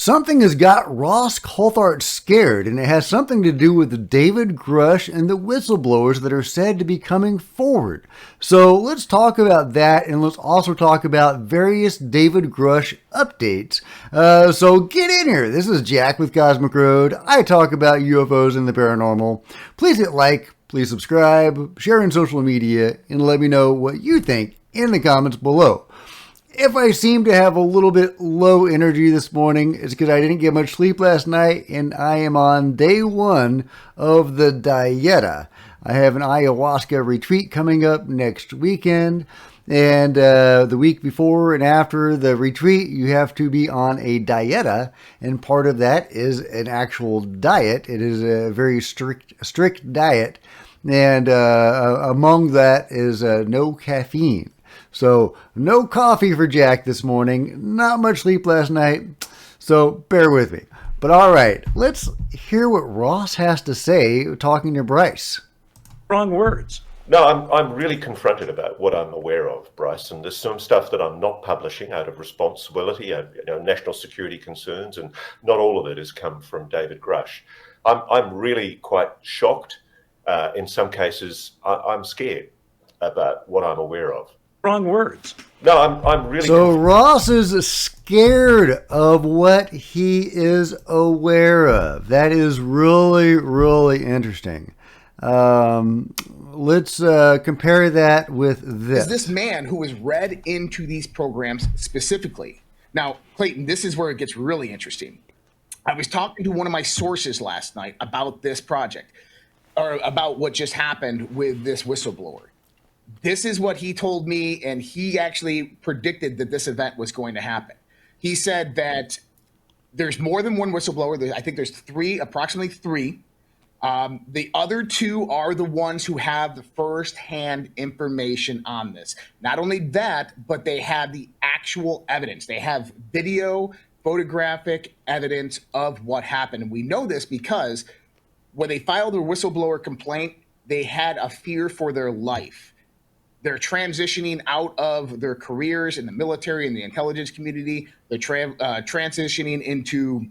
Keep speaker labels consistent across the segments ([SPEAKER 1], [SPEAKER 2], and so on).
[SPEAKER 1] Something has got Ross Coulthart scared, and it has something to do with David Grusch and the whistleblowers that are said to be coming forward. So let's talk about that, and let's also talk about various David Grusch updates. So get in here. This is Jack with Cosmic Road. I talk about UFOs and the paranormal. Please hit like, please subscribe, share on social media, and let me know what you think in the comments below. If I seem to have a little bit low energy this morning, it's because I didn't get much sleep last night, and I am on day one of the dieta. I have an ayahuasca retreat coming up next weekend, and the week before and after the retreat, you have to be on a dieta, and part of that is an actual diet. It is a very strict diet, and among that is no caffeine. So, no coffee for Jack this morning, not much sleep last night, so bear with me. But all right, let's hear what Ross has to say talking to Bryce.
[SPEAKER 2] Wrong words.
[SPEAKER 3] No, I'm really confronted about what I'm aware of, Bryce, and there's some stuff that I'm not publishing out of responsibility, national security concerns, and not all of it has come from David Grusch. I'm really quite shocked. In some cases, I'm scared about what I'm aware of.
[SPEAKER 2] Wrong words.
[SPEAKER 3] No, I'm really.
[SPEAKER 1] So Ross is scared of what he is aware of. That is really, really interesting. Let's compare that with this.
[SPEAKER 4] This man who was read into these programs specifically. Now, Clayton, this is where it gets really interesting. I was talking to one of my sources last night about this project, or about what just happened with this whistleblower. This is what he told me, and he actually predicted that this event was going to happen. He said that there's more than one whistleblower. I think there's approximately three. The other two are the ones who have the first-hand information on this. Not only that, but they have the actual evidence. They have video, photographic evidence of what happened. And we know this because when they filed a whistleblower complaint, they had a fear for their life. They're transitioning out of their careers in the military and the intelligence community. They're transitioning into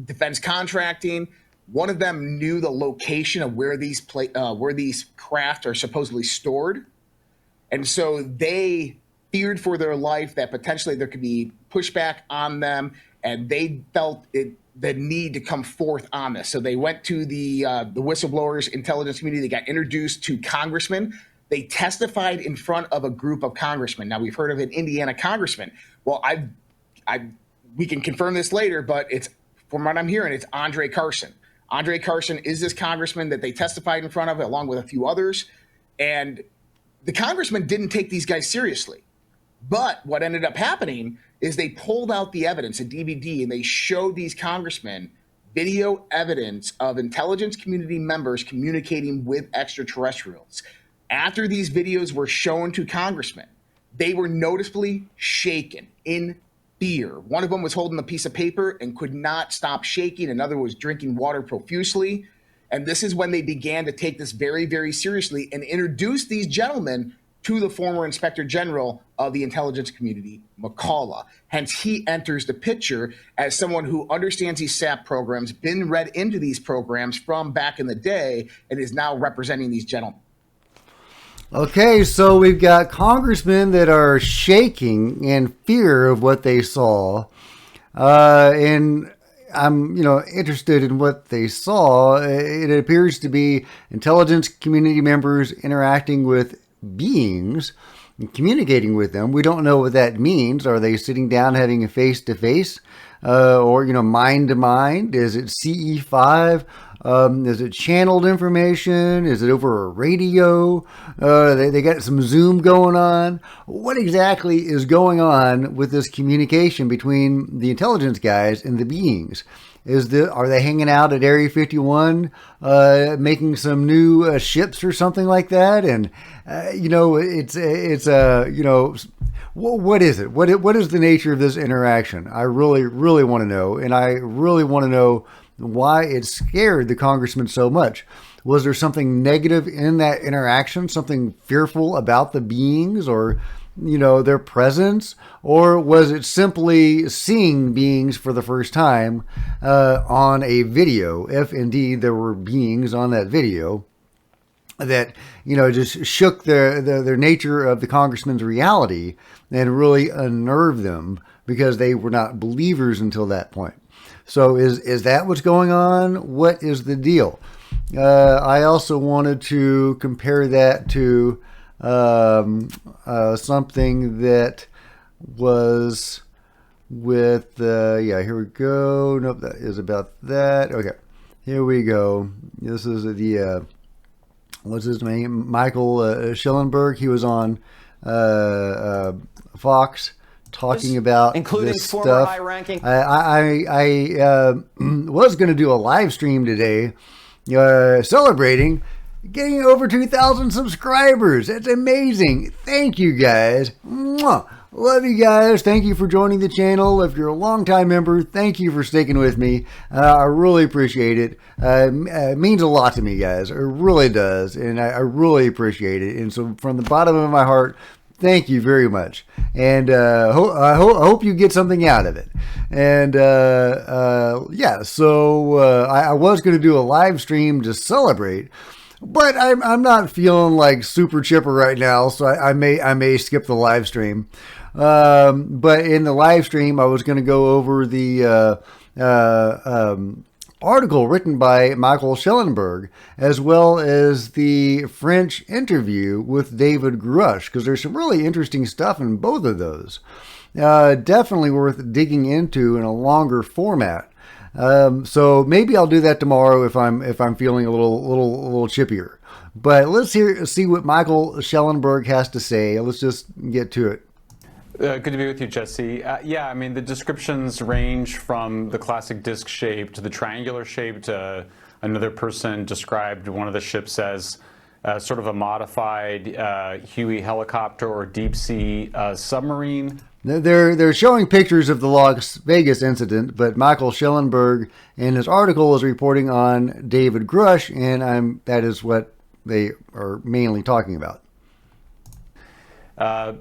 [SPEAKER 4] defense contracting. One of them knew the location of where these craft are supposedly stored. And so they feared for their life that potentially there could be pushback on them, and they felt the need to come forth on this. So they went to the whistleblowers intelligence community. They got introduced to congressmen. They testified in front of a group of congressmen. Now, we've heard of an Indiana congressman. Well, we can confirm this later, but it's, from what I'm hearing, it's Andre Carson. Andre Carson is this congressman that they testified in front of, along with a few others. And the congressman didn't take these guys seriously. But what ended up happening is they pulled out the evidence, a DVD, and they showed these congressmen video evidence of intelligence community members communicating with extraterrestrials. After these videos were shown to congressmen, they were noticeably shaken in fear. One of them was holding a piece of paper and could not stop shaking. Another was drinking water profusely. And this is when they began to take this very, very seriously and introduce these gentlemen to the former Inspector General of the intelligence community, McCullough. Hence, he enters the picture as someone who understands these SAP programs, been read into these programs from back in the day, and is now representing these gentlemen.
[SPEAKER 1] Okay, so we've got congressmen that are shaking in fear of what they saw, and I'm, interested in what they saw. It appears to be intelligence community members interacting with beings and communicating with them. We don't know what that means. Are they sitting down having a face-to-face, or mind-to-mind? Is it CE5? Is it channeled information? Is it over a radio? They got some Zoom going on. What exactly is going on with this communication between the intelligence guys and the beings? Are they hanging out at Area 51, making some new ships or something like that? And what is it? What is the nature of this interaction? I really, really want to know, and I really want to know why it scared the congressman so much. Was there something negative in that interaction, something fearful about the beings, or their presence, or was it simply seeing beings for the first time on a video, if indeed there were beings on that video that just shook their nature of the congressman's reality and really unnerved them because they were not believers until that point. So is that what's going on? What is the deal? I also wanted to compare that to something that was with here we go. Nope, that is about that. Okay, here we go. This is the what's his name? Michael Schellenberg. He was on Fox talking about
[SPEAKER 5] including
[SPEAKER 1] this
[SPEAKER 5] former
[SPEAKER 1] stuff.
[SPEAKER 5] high-ranking.
[SPEAKER 1] I was going to do a live stream today, celebrating getting over 2,000 subscribers. That's amazing. Thank you guys. Mwah. Love you guys. Thank you for joining the channel. If you're a longtime member, thank you for sticking with me. I really appreciate it. It means a lot to me, guys. It really does. And I really appreciate it. And so from the bottom of my heart, thank you very much. And I hope you get something out of it. And so I was going to do a live stream to celebrate, but I'm not feeling like super chipper right now, so I may skip the live stream. But in the live stream, I was going to go over the article written by Michael Schellenberg, as well as the French interview with David Grusch, because there's some really interesting stuff in both of those. Definitely worth digging into in a longer format. So maybe I'll do that tomorrow if I'm feeling a little chippier. But let's see what Michael Schellenberg has to say. Let's just get to it.
[SPEAKER 6] Good to be with you, Jesse. Yeah, I mean, the descriptions range from the classic disc shape to the triangular shape. Another person described one of the ships as sort of a modified Huey helicopter or deep sea submarine.
[SPEAKER 1] They're showing pictures of the Las Vegas incident, but Michael Schellenberg in his article is reporting on David Grusch, and that is what they are mainly talking about.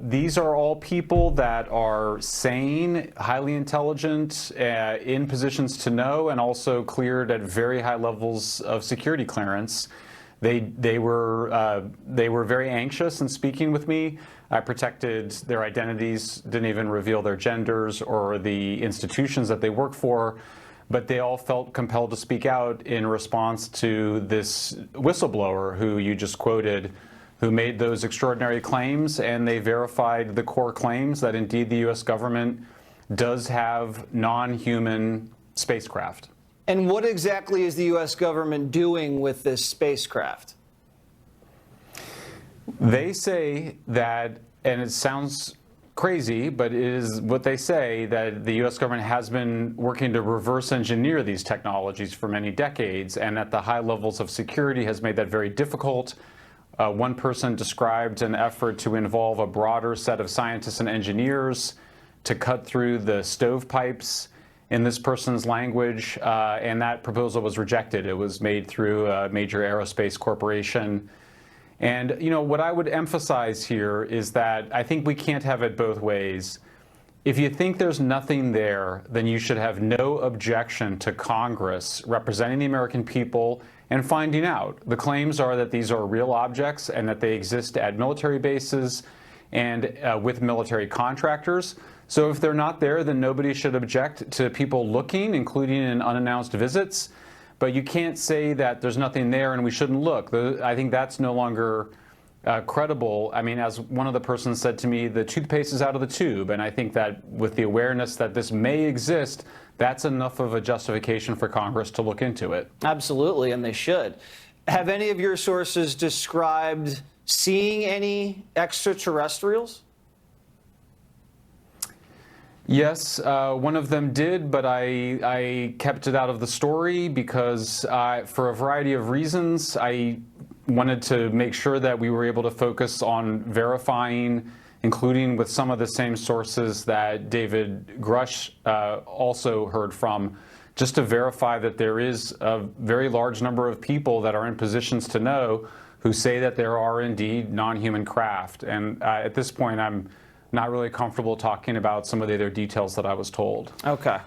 [SPEAKER 6] These are all people that are sane, highly intelligent, in positions to know, and also cleared at very high levels of security clearance. They were very anxious in speaking with me. I protected their identities, didn't even reveal their genders or the institutions that they work for, but they all felt compelled to speak out in response to this whistleblower who you just quoted, who made those extraordinary claims, and they verified the core claims that indeed the U.S. government does have non-human spacecraft.
[SPEAKER 5] And what exactly is the U.S. government doing with this spacecraft?
[SPEAKER 6] They say that, and it sounds crazy, but it is what they say, that the U.S. government has been working to reverse engineer these technologies for many decades, and at the high levels of security has made that very difficult. One person described an effort to involve a broader set of scientists and engineers to cut through the stovepipes in this person's language, and that proposal was rejected. It was made through a major aerospace corporation. And what I would emphasize here is that I think we can't have it both ways. If you think there's nothing there, then you should have no objection to Congress representing the American people and finding out. The claims are that these are real objects and that they exist at military bases and with military contractors. So if they're not there, then nobody should object to people looking, including in unannounced visits. But you can't say that there's nothing there and we shouldn't look. I think that's no longer credible. I mean, as one of the persons said to me, the toothpaste is out of the tube. And I think that with the awareness that this may exist, that's enough of a justification for Congress to look into it.
[SPEAKER 5] Absolutely, and they should. Have any of your sources described seeing any extraterrestrials?
[SPEAKER 6] Yes, one of them did, but I kept it out of the story because for a variety of reasons, I wanted to make sure that we were able to focus on verifying, including with some of the same sources that David Grusch also heard from, just to verify that there is a very large number of people that are in positions to know who say that there are indeed non-human craft. And at this point, I'm not really comfortable talking about some of the other details that I was told.
[SPEAKER 5] Okay.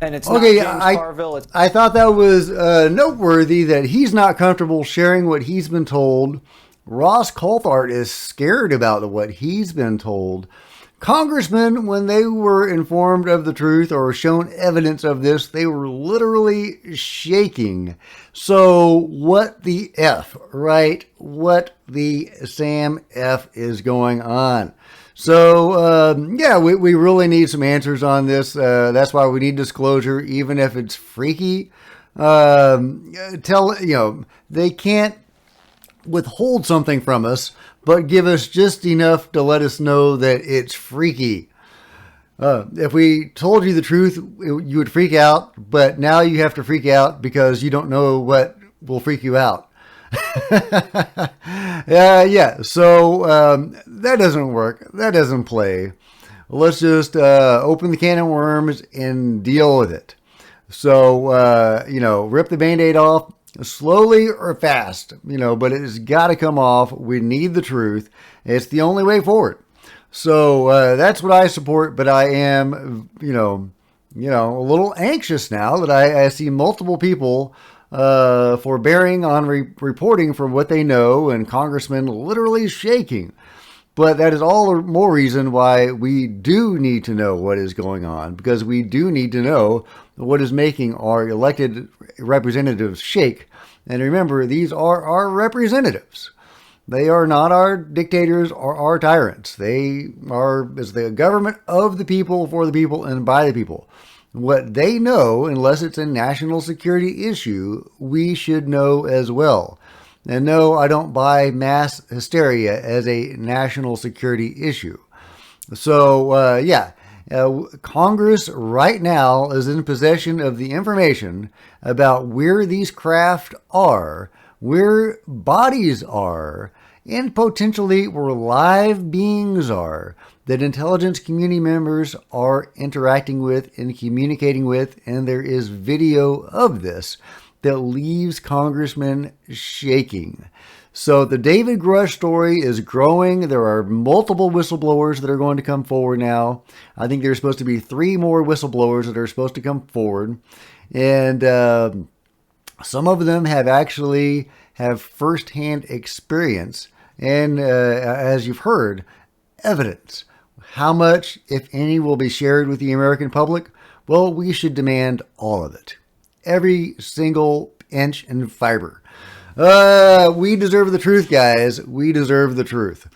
[SPEAKER 5] And it's
[SPEAKER 1] Okay,
[SPEAKER 5] not James Carville. It's
[SPEAKER 1] I thought that was noteworthy that he's not comfortable sharing what he's been told. Ross Coulthart is scared about what he's been told. Congressmen, when they were informed of the truth or shown evidence of this, they were literally shaking. So what the F, right? What the Sam F is going on? So, yeah, we really need some answers on this. That's why we need disclosure, even if it's freaky. They can't withhold something from us, but give us just enough to let us know that it's freaky. If we told you the truth, you would freak out, but now you have to freak out because you don't know what will freak you out. Yeah. So that doesn't work. That doesn't play. Let's just open the can of worms and deal with it. So, rip the Band-Aid off slowly or fast, but it's got to come off. We need the truth. It's the only way forward. So that's what I support, but I am, a little anxious now that I see multiple people forbearing on reporting from what they know, and congressmen literally shaking. But that is all the more reason why we do need to know what is going on, because we do need to know what is making our elected representatives shake. And remember, these are our representatives. They are not our dictators or our tyrants. They are as the government of the people, for the people, and by the people. What they know, unless it's a national security issue, we should know as well. And no, I don't buy mass hysteria as a national security issue. So, Congress right now is in possession of the information about where these craft are, where bodies are, and potentially where live beings are that intelligence community members are interacting with and communicating with, and there is video of this that leaves congressmen shaking. So the David Grusch story is growing. There are multiple whistleblowers that are going to come forward now. I think there's supposed to be 3 more whistleblowers that are supposed to come forward. And some of them have firsthand experience. And as you've heard, evidence. How much, if any, will be shared with the American public? Well, we should demand all of it. Every single inch and fiber. We deserve the truth, guys. We deserve the truth.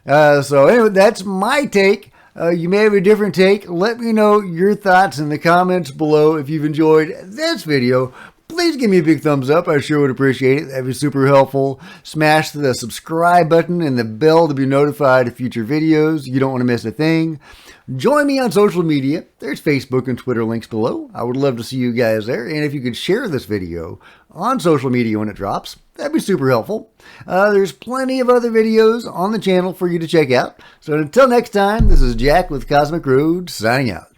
[SPEAKER 1] So anyway, that's my take. You may have a different take. Let me know your thoughts in the comments below. If you've enjoyed this video, please give me a big thumbs up. I sure would appreciate it. That'd be super helpful. Smash the subscribe button and the bell to be notified of future videos. You don't want to miss a thing. Join me on social media. There's Facebook and Twitter links below. I would love to see you guys there. And if you could share this video on social media when it drops, that'd be super helpful. There's plenty of other videos on the channel for you to check out. So until next time, this is Jack with Cosmic Road signing out.